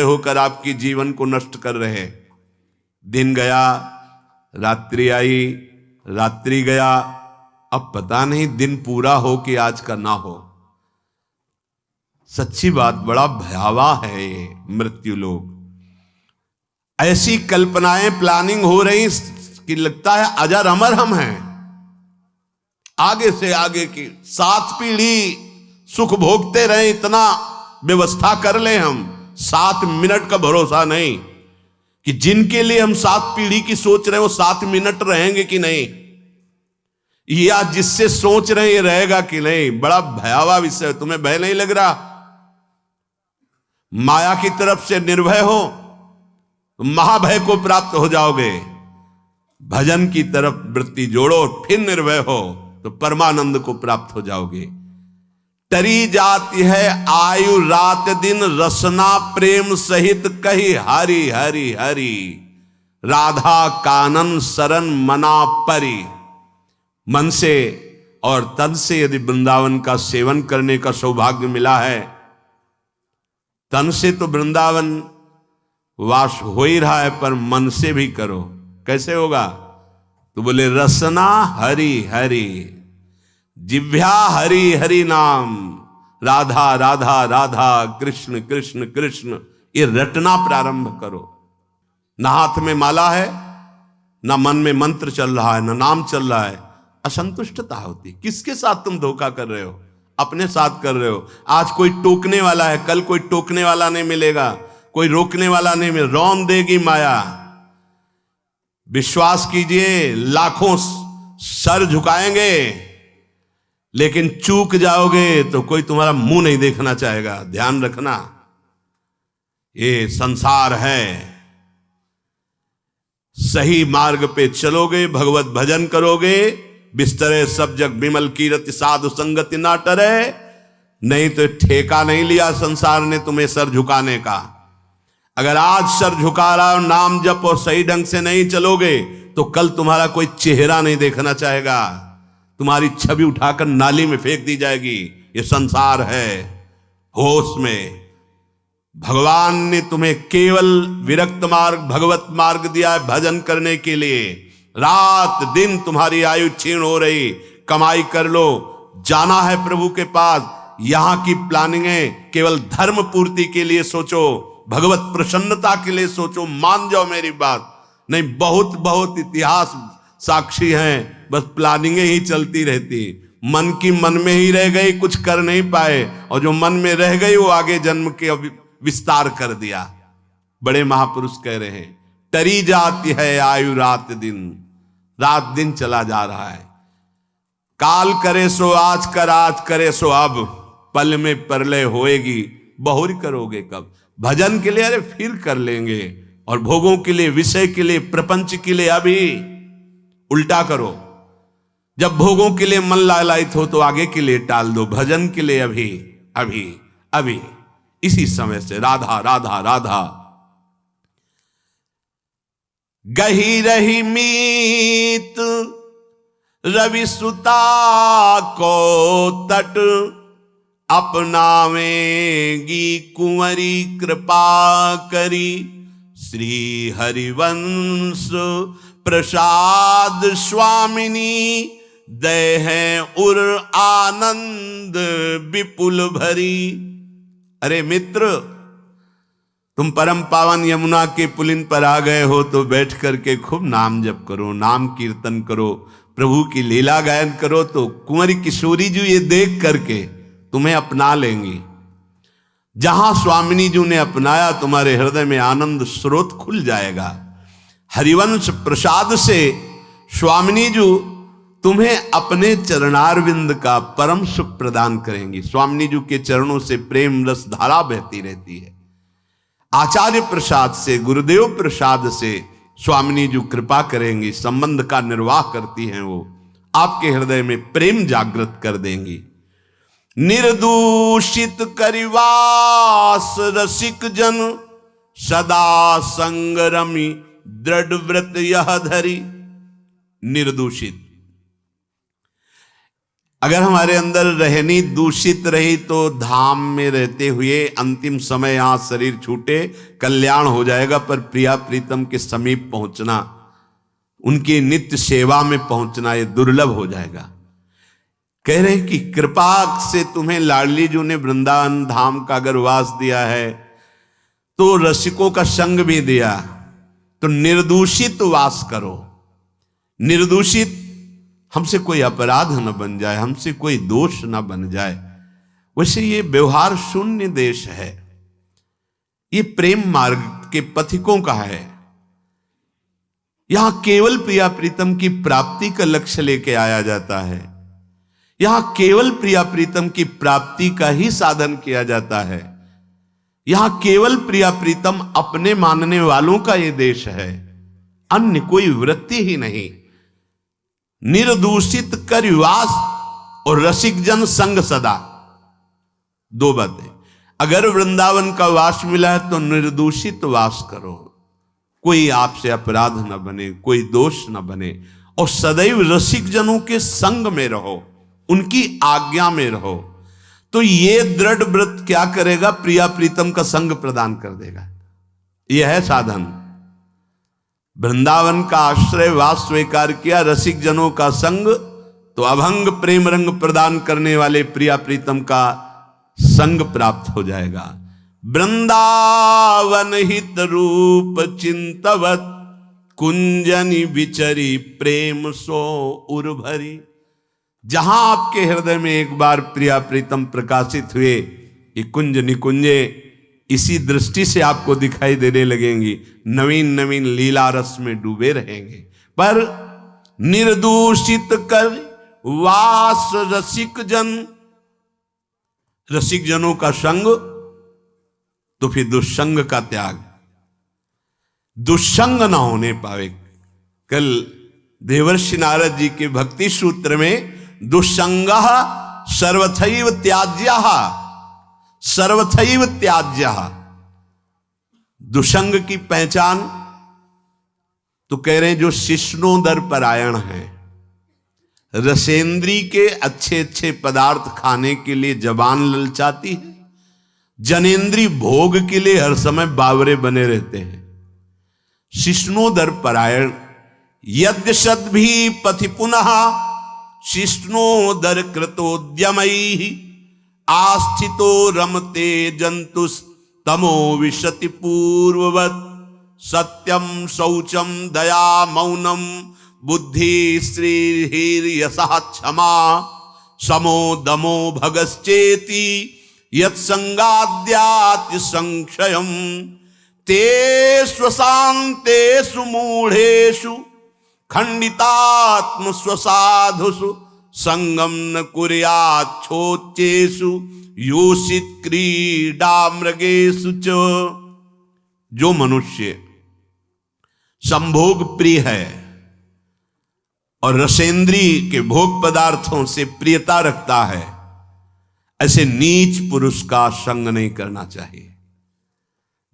होकर आपकी जीवन को नष्ट कर रहे। दिन गया, रात्रि आई, रात्रि गया, अब पता नहीं दिन पूरा हो कि आज का ना हो। सच्ची बात, बड़ा भयावह है ये मृत्यु लोक। ऐसी कल्पनाएं प्लानिंग हो रही कि लगता है अजर अमर हम हैं। आगे से आगे की 7 पीढ़ी सुख भोगते रहे, इतना व्यवस्था कर ले हम। 7 मिनट का भरोसा नहीं कि जिनके लिए हम 7 पीढ़ी की सोच रहे हैं वो 7 मिनट रहेंगे कि नहीं, या जिससे सोच रहे हैं रहेगा कि नहीं। बड़ा भयावह विषय। तुम्हें भय नहीं लग रहा? माया की तरफ से निर्भय हो तो महाभय को प्राप्त हो जाओगे। भजन की तरफ वृत्ति जोड़ो, फिर निर्भय हो तो परमानंद को प्राप्त हो जाओगे। टरी जाती है आयु रात दिन, रसना प्रेम सहित कही हरि हरि हरि। राधा कानन शरण मना परी। मन से और तन से यदि वृंदावन का सेवन करने का सौभाग्य मिला है, तन से तो वृंदावन वास हो ही रहा है, पर मन से भी करो। कैसे होगा? तो बोले रसना हरि हरि, जिह्वा हरि हरि नाम, राधा राधा राधा, कृष्ण कृष्ण कृष्ण, ये रटना प्रारंभ करो। ना हाथ में माला है, ना मन में मंत्र चल रहा है, ना नाम चल रहा है, असंतुष्टता होती। किसके साथ तुम धोखा कर रहे हो? अपने साथ कर रहे हो। आज कोई टोकने वाला है, कल कोई टोकने वाला नहीं मिलेगा, कोई रोकने वाला नहीं मिलेगा। रौन देगी माया। विश्वास कीजिए, लाखों सर झुकाएंगे, लेकिन चूक जाओगे तो कोई तुम्हारा मुंह नहीं देखना चाहेगा। ध्यान रखना, ये संसार है। सही मार्ग पे चलोगे, भगवत भजन करोगे, बिस्तरे सब जग विमल कीरति, साधु संगति ना टरे। नहीं तो ठेका नहीं लिया संसार ने तुम्हें सर झुकाने का। अगर आज सर झुका रहा हो, नाम जप और सही ढंग से नहीं चलोगे तो कल तुम्हारा कोई चेहरा नहीं देखना चाहेगा। तुम्हारी छवि उठाकर नाली में फेंक दी जाएगी। ये संसार है। होश में भगवान ने तुम्हें केवल विरक्त मार्ग, भगवत मार्ग दिया है भजन करने के लिए। रात दिन तुम्हारी आयु क्षीण हो रही, कमाई कर लो, जाना है प्रभु के पास। यहां की प्लानिंग है केवल धर्म पूर्ति के लिए सोचो, भगवत प्रसन्नता के लिए सोचो। मान जाओ मेरी बात। नहीं, बहुत बहुत इतिहास साक्षी हैं, बस प्लानिंगें ही चलती रहती। मन की मन में ही रह गई, कुछ कर नहीं पाए, और जो मन में रह गई वो आगे जन्म के विस्तार कर दिया। बड़े महापुरुष कह रहे हैं, टरी जाती है आयु रात दिन। रात दिन चला जा रहा है। काल करे सो आज कर, आज करे सो अब, पल में परलय होएगी, बहुरी करोगे कब। भजन के लिए अरे फिर कर लेंगे, और भोगों के लिए, विषय के लिए, प्रपंच के लिए अभी। उल्टा करो, जब भोगों के लिए मन लालायित हो तो आगे के लिए टाल दो। भजन के लिए अभी अभी अभी, इसी समय से। राधा राधा राधा। गही रही मीत रवि सुता को तट, अपनावेगी कुंवरी कृपा करी। श्री हरिवंश प्रसाद स्वामिनी, दय है उर आनंद विपुल भरी। अरे मित्र, तुम परम पावन यमुना के पुलिन पर आ गए हो तो बैठ करके खूब नाम जप करो, नाम कीर्तन करो, प्रभु की लीला गायन करो, तो कुंवरी किशोरी जी ये देख करके तुम्हें अपना लेंगी। जहां स्वामिनी जी ने अपनाया, तुम्हारे हृदय में आनंद स्रोत खुल जाएगा। हरिवंश प्रसाद से स्वामिनी जी तुम्हें अपने चरणारविंद का परम सुख प्रदान करेंगी। स्वामिनी जी के चरणों से प्रेम रस धारा बहती रहती है। आचार्य प्रसाद से, गुरुदेव प्रसाद से स्वामिनी जी कृपा करेंगी, संबंध का निर्वाह करती हैं। वो आपके हृदय में प्रेम जागृत कर देंगी। निर्दूषित करिवास रसिक जन, सदा संगरमी दृढ़ व्रत यह धरी। निर्दूषित, अगर हमारे अंदर रहनी दूषित रही तो धाम में रहते हुए अंतिम समय यहां शरीर छूटे कल्याण हो जाएगा, पर प्रिया प्रीतम के समीप पहुंचना, उनकी नित्य सेवा में पहुंचना ये दुर्लभ हो जाएगा। कह रहे हैं कि कृपा से तुम्हें लाडली जी ने वृंदावन धाम का अगर वास दिया है तो रसिकों का संग भी दिया, तो निर्दूषित वास करो। निर्दूषित, हमसे कोई अपराध न बन जाए, हमसे कोई दोष न बन जाए। वैसे ये व्यवहार शून्य देश है, ये प्रेम मार्ग के पथिकों का है। यहां केवल प्रिया प्रीतम की प्राप्ति का लक्ष्य लेके आया जाता है, यहां केवल प्रिया प्रीतम की प्राप्ति का ही साधन किया जाता है, यहां केवल प्रिया प्रीतम अपने मानने वालों का ये देश है, अन्य कोई वृत्ति ही नहीं। निर्दूषित कर वास और रसिक जन संग सदा, दो बातें। अगर वृंदावन का वास मिला है तो निर्दूषित वास करो, कोई आपसे अपराध न बने, कोई दोष न बने, और सदैव रसिक जनों के संग में रहो, उनकी आज्ञा में रहो। तो ये दृढ़ व्रत क्या करेगा? प्रिया प्रीतम का संग प्रदान कर देगा। यह है साधन। वृंदावन का आश्रय वास स्वीकार किया, रसिक जनों का संग, तो अभंग प्रेम रंग प्रदान करने वाले प्रिया प्रीतम का संग प्राप्त हो जाएगा। वृंदावन हित रूप चिंतवत कुंजनि विचरी प्रेम सो उर्भरी। जहां आपके हृदय में एक बार प्रिया प्रीतम प्रकाशित हुए, ये कुंज निकुंजे इसी दृष्टि से आपको दिखाई देने लगेंगी, नवीन नवीन लीला रस में डूबे रहेंगे। पर निर्दूषित कर वास रसिक जन, रसिक जनों का संग, तो फिर दुष्संग का त्याग, दुष्संग ना होने पावे। कल देवर्षि नारद जी के भक्ति सूत्र में दुष्संगः सर्वथैव त्याज्यः, सर्वथैव त्याज्यः, दुष्संग की पहचान तो कह रहे हैं जो शिष्णोदर परायण है, रसेंद्री के अच्छे अच्छे पदार्थ खाने के लिए जबान ललचाती है, जनेन्द्री भोग के लिए हर समय बावरे बने रहते हैं। शिष्णोदर परायण यद्यशद भी पथि पुनः शिष्णोदर कृतोद्यमैः आस्थितो रमते जंतुस तमो विशति पूर्ववत सत्यम शौचम दया मौनम बुद्धि श्रीर्यशः क्षमा समो दमो भगश्चेति यत्संगाद्याति संक्षयम तेषु शान्तेषु मूढ़ेषु खंडितात्म स्वसाधुषु संगम न कुर्याच्छोच्चेषु योषित क्रीडा मृगेषु च। जो मनुष्य संभोग प्रिय है और रसेंद्री के भोग पदार्थों से प्रियता रखता है, ऐसे नीच पुरुष का संग नहीं करना चाहिए।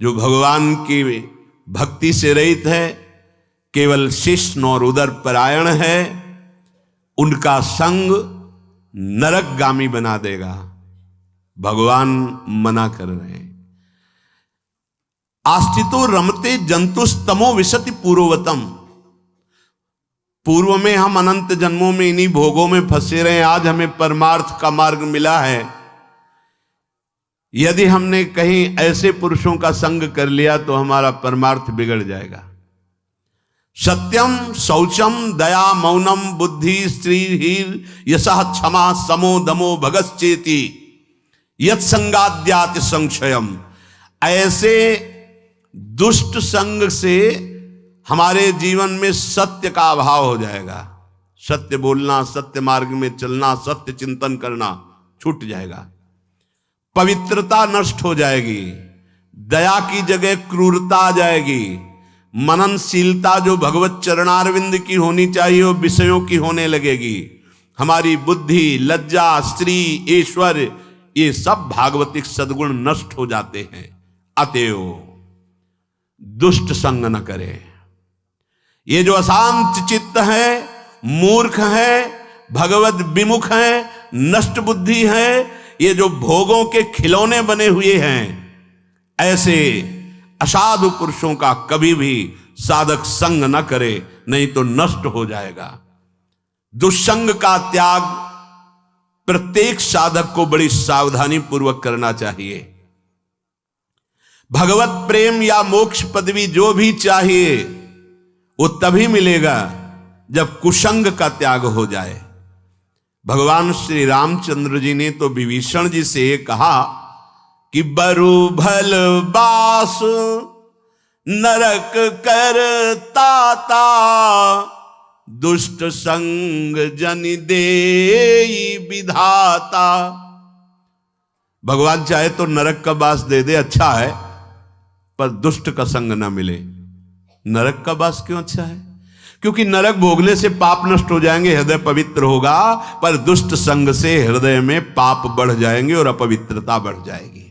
जो भगवान की भक्ति से रहित है, केवल शिष्ण और उदर परायण है, उनका संग नरकगामी बना देगा। भगवान मना कर रहे हैं। आस्थितो रमते जंतुस्तमो विशति पूर्ववतम। पूर्व में हम अनंत जन्मों में इन्हीं भोगों में फंसे रहे, आज हमें परमार्थ का मार्ग मिला है। यदि हमने कहीं ऐसे पुरुषों का संग कर लिया तो हमारा परमार्थ बिगड़ जाएगा। सत्यम शौचम दया मौनम बुद्धि श्रीर् यशः क्षमा समो दमो भगश्चेति यत्संगाद्याति संक्षयम। ऐसे दुष्ट संग से हमारे जीवन में सत्य का अभाव हो जाएगा। सत्य बोलना, सत्य मार्ग में चलना, सत्य चिंतन करना छूट जाएगा। पवित्रता नष्ट हो जाएगी, दया की जगह क्रूरता आ जाएगी, मननशीलता जो भगवत चरणारविंद की होनी चाहिए वो विषयों की होने लगेगी। हमारी बुद्धि, लज्जा, स्त्री, ईश्वर, ये सब भागवतिक सद्गुण नष्ट हो जाते हैं। अतएव दुष्ट संग न करे। ये जो अशांत चित्त है, मूर्ख है, भगवत विमुख हैं, नष्ट बुद्धि है, ये जो भोगों के खिलौने बने हुए हैं, ऐसे असाधु पुरुषों का कभी भी साधक संग न करे, नहीं तो नष्ट हो जाएगा। दुष्संग का त्याग प्रत्येक साधक को बड़ी सावधानी पूर्वक करना चाहिए। भगवत प्रेम या मोक्ष पदवी जो भी चाहिए वो तभी मिलेगा जब कुसंग का त्याग हो जाए। भगवान श्री रामचंद्र जी ने तो विभीषण जी से कहा कि बरु भल बास नरक कर ताता, दुष्ट संग जन देई विधाता। भगवान चाहे तो नरक का बास दे दे, अच्छा है, पर दुष्ट का संग ना मिले। नरक का बास क्यों अच्छा है? क्योंकि नरक भोगने से पाप नष्ट हो जाएंगे, हृदय पवित्र होगा, पर दुष्ट संग से हृदय में पाप बढ़ जाएंगे और अपवित्रता बढ़ जाएगी।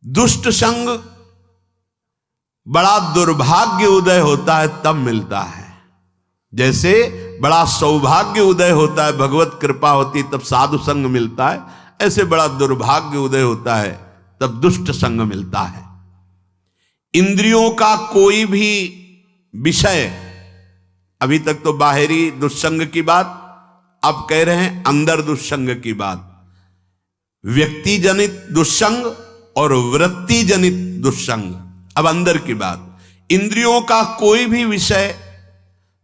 दुष्ट संग बड़ा दुर्भाग्य उदय होता है तब मिलता है, जैसे बड़ा सौभाग्य उदय होता है, भगवत कृपा होती तब साधु संग मिलता है, ऐसे बड़ा दुर्भाग्य उदय होता है तब दुष्ट संग मिलता है। इंद्रियों का कोई भी विषय, अभी तक तो बाहरी दुष्संग की बात, अब कह रहे हैं अंदर दुष्संग की बात। व्यक्ति जनित दुष्संग और वृत्ति जनित दुष्संग, अब अंदर की बात। इंद्रियों का कोई भी विषय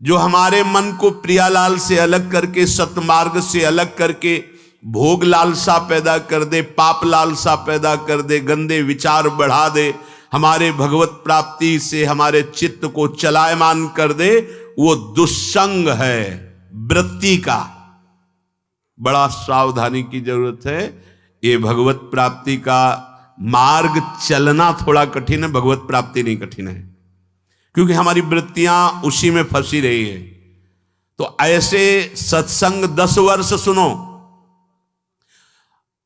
जो हमारे मन को प्रियालाल से अलग करके, सतमार्ग से अलग करके भोग लालसा पैदा कर दे, पाप लालसा पैदा कर दे, गंदे विचार बढ़ा दे, हमारे भगवत प्राप्ति से हमारे चित्त को चलायमान कर दे, वो दुष्संग है वृत्ति का। बड़ा सावधानी की जरूरत है। ये भगवत प्राप्ति का मार्ग चलना थोड़ा कठिन है, भगवत प्राप्ति नहीं कठिन है, क्योंकि हमारी वृत्तियां उसी में फंसी रही है। तो ऐसे सत्संग 10 वर्ष सुनो,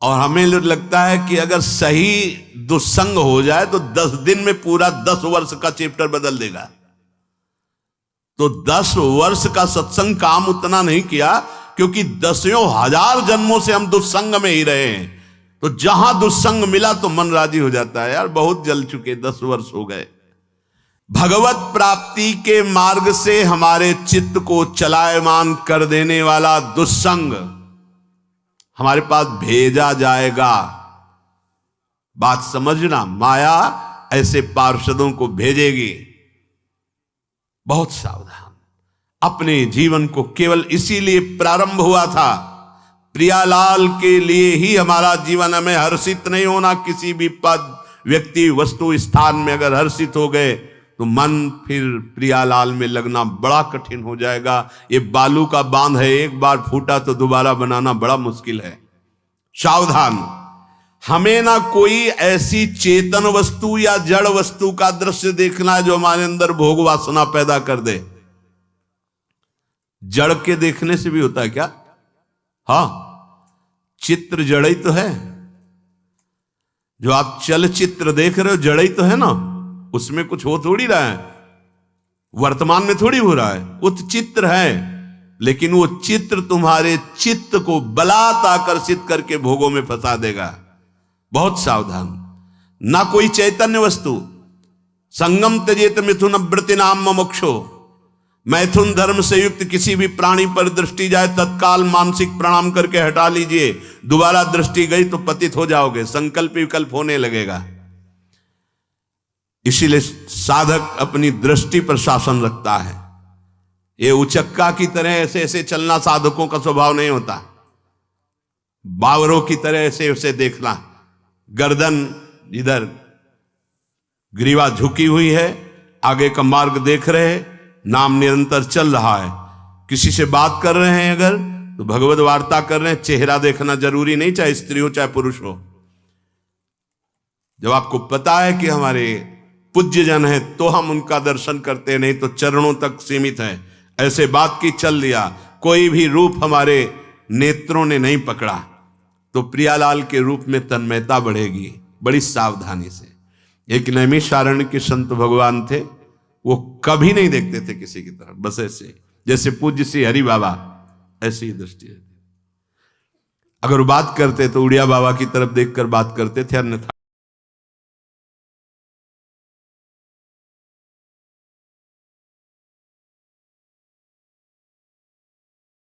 और हमें लगता है कि अगर सही दुस्संग हो जाए तो 10 दिन में पूरा 10 वर्ष का चैप्टर बदल देगा। तो 10 वर्ष का सत्संग काम उतना नहीं किया, क्योंकि 10,000 जन्मों से हम दुस्संग में ही रहे हैं। तो जहां दुस्संग मिला तो मन राजी हो जाता है, यार बहुत जल चुके, 10 वर्ष हो गए। भगवत प्राप्ति के मार्ग से हमारे चित्त को चलायमान कर देने वाला दुस्संग हमारे पास भेजा जाएगा। बात समझना, माया ऐसे पार्षदों को भेजेगी। बहुत सावधान। अपने जीवन को केवल इसीलिए प्रारंभ हुआ था, प्रियालाल के लिए ही हमारा जीवन। हमें हर्षित नहीं होना किसी भी पद, व्यक्ति, वस्तु, स्थान में। अगर हर्षित हो गए तो मन फिर प्रियालाल में लगना बड़ा कठिन हो जाएगा। ये बालू का बांध है, एक बार फूटा तो दोबारा बनाना बड़ा मुश्किल है। सावधान। हमें ना कोई ऐसी चेतन वस्तु या जड़ वस्तु का दृश्य देखना है जो हमारे अंदर भोग वासना पैदा कर दे। जड़ के देखने से भी होता है क्या? हाँ, चित्र जड़ ही तो है। जो आप चलचित्र देख रहे हो जड़ ही तो है ना, उसमें कुछ हो थोड़ी रहा है, वर्तमान में थोड़ी हो रहा है, वो तो चित्र है। लेकिन वो चित्र तुम्हारे चित्त को बलात् आकर्षित करके भोगों में फंसा देगा। बहुत सावधान। ना कोई चैतन्य वस्तु। संगम त्यजेत मिथुन व्रति नाम मोक्षो। मैथुन धर्म से युक्त किसी भी प्राणी पर दृष्टि जाए तत्काल मानसिक प्रणाम करके हटा लीजिए। दोबारा दृष्टि गई तो पतित हो जाओगे, संकल्प विकल्प होने लगेगा। इसीलिए साधक अपनी दृष्टि पर शासन रखता है। ये उचक्का की तरह ऐसे ऐसे चलना साधकों का स्वभाव नहीं होता। बावरों की तरह ऐसे ऐसे देखना, गर्दन इधर, ग्रीवा झुकी हुई है, आगे का मार्ग देख रहे हैं, नाम निरंतर चल रहा है। किसी से बात कर रहे हैं अगर तो भगवत वार्ता कर रहे हैं, चेहरा देखना जरूरी नहीं, चाहे स्त्री हो चाहे पुरुष हो। जब आपको पता है कि हमारे पूज्य जन है तो हम उनका दर्शन करते, नहीं तो चरणों तक सीमित है। ऐसे बात की चल लिया, कोई भी रूप हमारे नेत्रों ने नहीं पकड़ा तो प्रियालाल के रूप में तन्मयता बढ़ेगी। बड़ी सावधानी से। एक नैमिषारण्य के संत भगवान थे, वो कभी नहीं देखते थे किसी की तरफ, बस ऐसे जैसे पूज्य श्री हरि बाबा, ऐसी ही दृष्टि है। अगर वो बात करते तो उड़िया बाबा की तरफ देखकर बात करते थे, अन्यथा